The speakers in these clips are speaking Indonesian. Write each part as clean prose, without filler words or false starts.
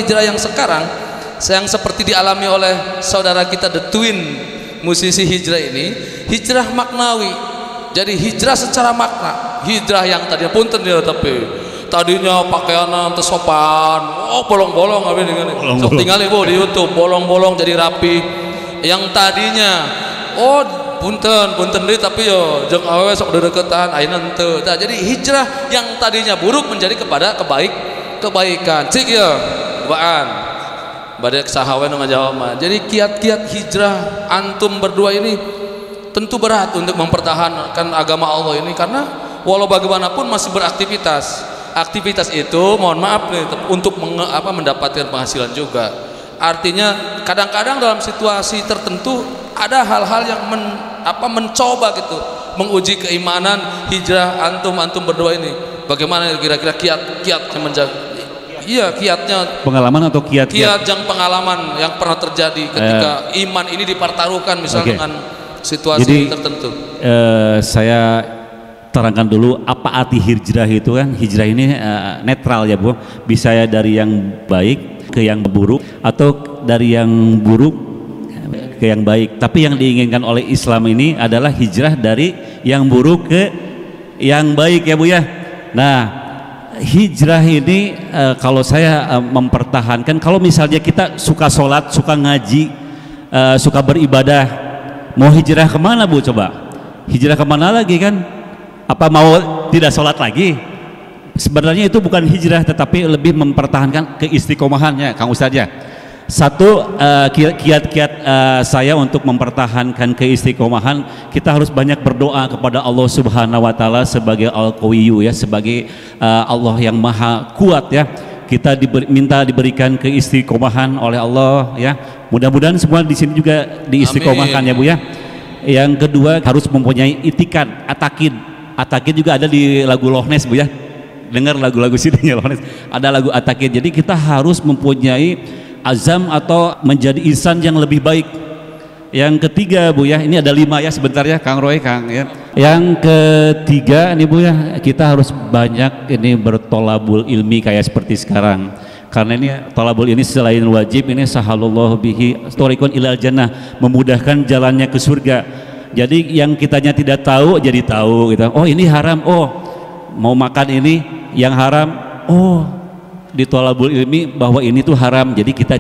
hijrah yang sekarang yang seperti dialami oleh saudara kita The Twin musisi hijrah ini, hijrah maknawi. Jadi hijrah secara makna, hijrah yang tadinya punten dia tapi tadinya pakaiannya tersopan, oh bolong-bolong apa ini, sok tinggal ibu di YouTube bolong-bolong jadi rapi. Yang tadinya oh punten deh tapi yo jeung awewe sok dedeketan ayeuna henteu. Nah, jadi hijrah yang tadinya buruk menjadi kepada kebaikan. Cik ya, baan. Bade sahawe nu ngajawab mah. Jadi kiat-kiat hijrah antum berdua ini tentu berat untuk mempertahankan agama Allah ini, karena walau bagaimanapun masih beraktivitas. Aktivitas itu mohon maaf nih untuk mendapatkan penghasilan juga. Artinya kadang-kadang dalam situasi tertentu ada hal-hal yang mencoba gitu menguji keimanan hijrah antum berdua ini. Bagaimana kira-kira kiatnya menjaga? Iya, kiatnya pengalaman atau kiat yang pengalaman yang pernah terjadi ketika iman ini dipertaruhkan misalnya dengan situasi jadi, tertentu. Saya terangkan dulu apa arti hijrah itu kan. Hijrah ini netral ya Bu, bisa ya dari yang baik ke yang buruk atau dari yang buruk ke yang baik. Tapi yang diinginkan oleh Islam ini adalah hijrah dari yang buruk ke yang baik ya Bu ya. Nah, hijrah ini kalau saya mempertahankan, kalau misalnya kita suka sholat, suka ngaji, suka beribadah, mau hijrah kemana Bu coba? Hijrah kemana lagi kan? Apa mau tidak sholat lagi? Sebenarnya itu bukan hijrah, tetapi lebih mempertahankan keistiqomahannya Kang Ustadz ya. Satu kiat-kiat saya untuk mempertahankan keistiqomahan, kita harus banyak berdoa kepada Allah Subhanahu wa taala sebagai Al-Qawiyyu ya, sebagai Allah yang maha kuat ya. Kita minta diberikan keistiqomahan oleh Allah ya. Mudah-mudahan semua di sini juga diistiqomahkan ya Bu ya. Yang kedua harus mempunyai itikan, atakid. Atakid juga ada di lagu Lochnes Bu ya. Dengar lagu-lagu sini Lochnes. Ada lagu atakid. Jadi kita harus mempunyai azam atau menjadi insan yang lebih baik. Yang ketiga Bu ya, ini ada 5 ya sebentar ya Kang Roy Kang ya. Yang ketiga nih Bu ya, kita harus banyak ini bertolabul ilmi kayak seperti sekarang. Karena ini tolabul ini selain wajib, ini sahallallahu bihi thoriqun ilal jannah, memudahkan jalannya ke surga. Jadi yang kitanya tidak tahu jadi tahu gitu. Oh ini haram, oh mau makan ini yang haram, oh di tolabul ilmi bahwa ini tuh haram, jadi kita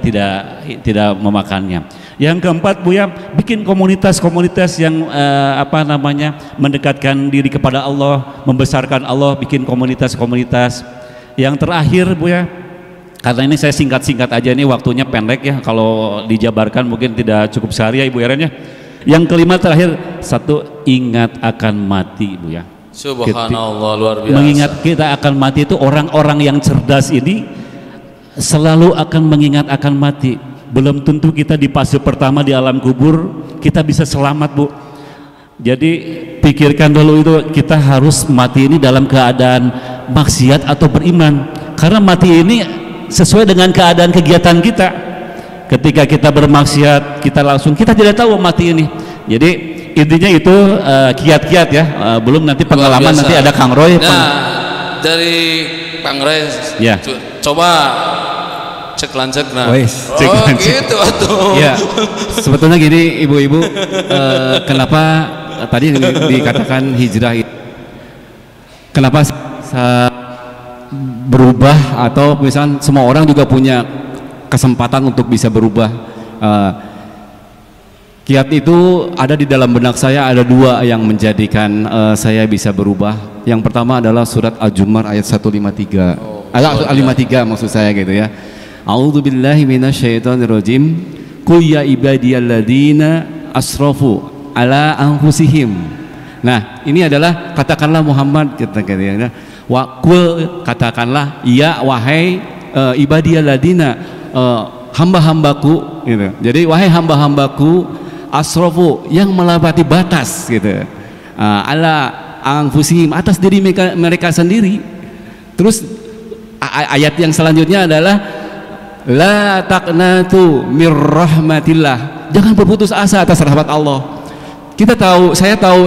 tidak memakannya. Yang keempat Bu ya, bikin komunitas-komunitas yang mendekatkan diri kepada Allah, membesarkan Allah, bikin komunitas-komunitas. Yang terakhir Bu ya, karena ini saya singkat-singkat aja nih, waktunya pendek ya, kalau dijabarkan mungkin tidak cukup sehari ya Ibu Eren ya. Yang kelima terakhir, satu, ingat akan mati Bu ya. Subhanallah, luar biasa. Mengingat kita akan mati itu, orang-orang yang cerdas ini selalu akan mengingat akan mati. Belum tentu kita di fase pertama di alam kubur kita bisa selamat Bu. Jadi pikirkan dulu itu, kita harus mati ini dalam keadaan maksiat atau beriman. Karena mati ini sesuai dengan keadaan kegiatan kita. Ketika kita bermaksiat, kita tidak tahu mati ini. Jadi intinya itu kiat-kiat ya. Belum nanti pengalaman, nanti ada Kang Roy. Dari Kang Roy ya. Coba cek lancek gitu atuh. Ya, sebetulnya gini ibu-ibu, kenapa tadi dikatakan hijrah itu, kenapa berubah, atau misalnya semua orang juga punya kesempatan untuk bisa berubah. Kiat itu ada di dalam benak saya, ada 2 yang menjadikan saya bisa berubah. Yang pertama adalah surat Al-Zumar ayat 153. Ayat 53 maksud saya gitu ya. A'udzubillahi minasyaitonirrajim. Qul ya ibadiyalladzina asrafu ala anfusihim. Nah, ini adalah katakanlah Muhammad kata-kata wa qul, katakanlah ya wahai ibadiyalladzina, hamba-hambaku gitu. Jadi wahai hamba-hambaku asrafu, yang melampaui batas gitu. Ala anfusihim, atas diri mereka sendiri. Terus ayat yang selanjutnya adalah la taqnatu mir rahmatillah, jangan berputus asa atas rahmat Allah. Kita tahu,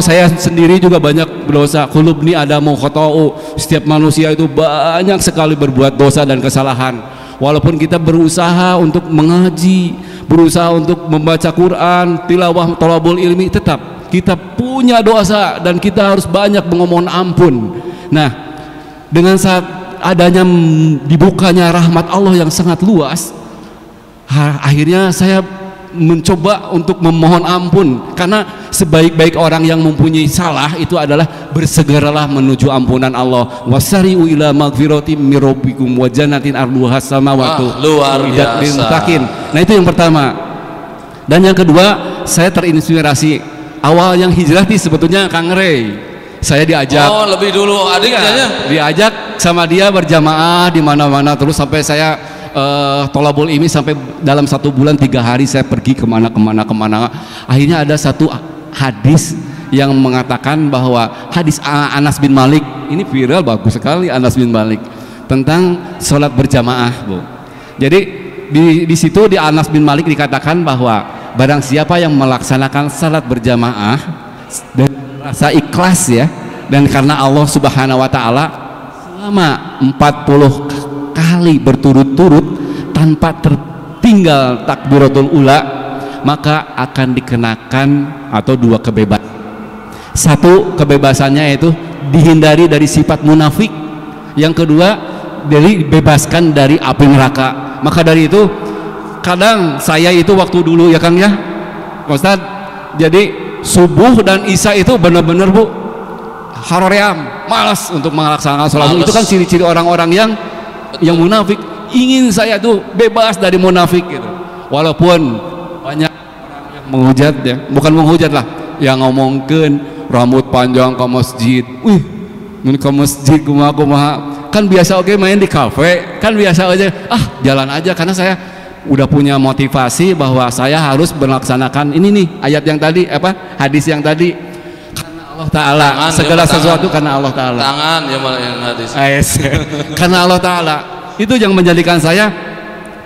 saya sendiri juga banyak berdosa. Qulubni adamu khata'u, setiap manusia itu banyak sekali berbuat dosa dan kesalahan. Walaupun kita berusaha untuk mengaji, berusaha untuk membaca Quran, tilawah, thalabul ilmi, tetap kita punya dosa dan kita harus banyak memohon ampun. Nah, dengan saat adanya dibukanya rahmat Allah yang sangat luas, akhirnya saya mencoba untuk memohon ampun, karena sebaik-baik orang yang mempunyai salah itu adalah bersegeralah menuju ampunan Allah. Wasari'u ila magfiratim mir rabbikum wa jannatin arduha samawati luar biasa. Nah, itu yang pertama. Dan yang kedua, saya terinspirasi awal yang hijrah sih sebetulnya Kang Rey. Saya diajak. Oh, lebih dulu adiknya. Diajak sama dia berjamaah di mana-mana, terus sampai saya thalabul ilmi sampai dalam 1 bulan 3 hari saya pergi kemana. Akhirnya ada satu hadis yang mengatakan bahwa hadis Anas bin Malik ini viral, bagus sekali, Anas bin Malik, tentang sholat berjamaah, Bu. Jadi di situ di Anas bin Malik dikatakan bahwa barang siapa yang melaksanakan sholat berjamaah dengan rasa ikhlas ya, dan karena Allah Subhanahu wa taala selama 40 kali berturut-turut tanpa tertinggal takbiratul ula, maka akan dikenakan atau 2 kebebasan. 1 kebebasannya yaitu dihindari dari sifat munafik, yang kedua dibebaskan dari api neraka. Maka dari itu kadang saya itu waktu dulu ya Kang ya Ustaz, jadi subuh dan isya itu benar-benar Bu haroream, malas untuk melaksanakan sholat. Itu kan ciri-ciri orang-orang yang munafik. Ingin saya tuh bebas dari munafik gitu. Walaupun banyak orang yang menghujat ya, bukan menghujat lah, yang ngomongkeun rambut panjang ke masjid. Mun ke masjid kumaha kan biasa oke main di kafe, kan biasa aja. Jalan aja, karena saya udah punya motivasi bahwa saya harus melaksanakan ini nih, ayat yang tadi hadis yang tadi. Allah Ta'ala, segala sesuatu karena Allah Ta'ala. Tangan ya malah yang hadis. Karena Allah Ta'ala. Itu yang menjadikan saya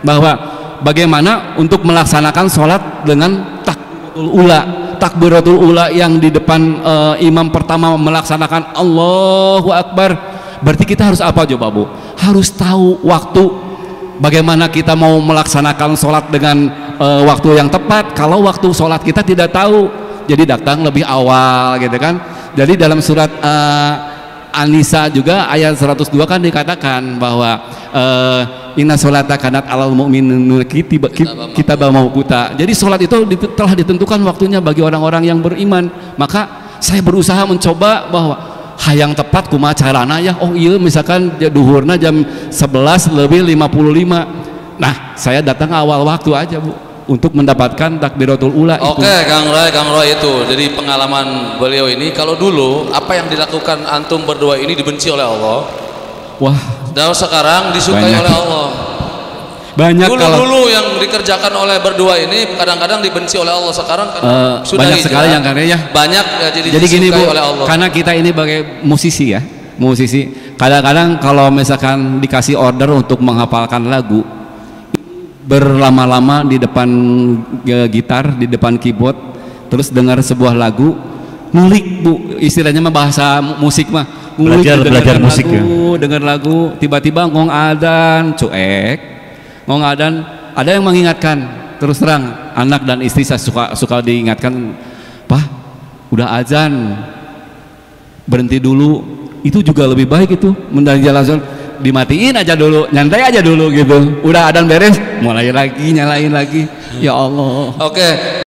bahwa bagaimana untuk melaksanakan sholat dengan takbiratul ula. Takbiratul ula yang di depan imam pertama melaksanakan Allahu Akbar. Berarti kita harus apa coba Bu? Harus tahu waktu, bagaimana kita mau melaksanakan sholat dengan waktu yang tepat. Kalau waktu sholat kita tidak tahu, jadi datang lebih awal gitu kan. Jadi dalam surat An-Nisa juga ayat 102 kan dikatakan bahwa inna sholata kanat alal mu'minina kitabam mawquta. Jadi sholat itu telah ditentukan waktunya bagi orang-orang yang beriman. Maka saya berusaha mencoba bahwa hayang tepat kumaha carana ya. Oh iya, misalkan duhurna jam 11 lebih 55. Nah, saya datang awal waktu aja Bu, untuk mendapatkan takbiratul ula. Oke, Kang Roy itu. Jadi pengalaman beliau ini, kalau dulu apa yang dilakukan antum berdua ini dibenci oleh Allah. Wah, dan sekarang disukai oleh Allah. Banyak dulu yang dikerjakan oleh berdua ini kadang-kadang dibenci oleh Allah. Sekarang kan sudah banyak sekali yang karya banyak ya, jadi gini Bu, oleh Allah. karena kita ini sebagai musisi ya, kadang-kadang kalau misalkan dikasih order untuk menghafalkan lagu, berlama-lama di depan gitar, di depan keyboard, terus dengar sebuah lagu, ngulik Bu, istilahnya mah bahasa musik mah, belajar musik lagu, ya. Dengar lagu, tiba-tiba ngong adan, ngong adan, ada yang mengingatkan. Terus terang, anak dan istri saya suka diingatkan, Pak, udah azan, berhenti dulu. Itu juga lebih baik itu, menjalankan. Dimatiin aja dulu, nyantai aja dulu gitu. Udah adan beres, mulai lagi, nyalain lagi. Ya Allah. Oke.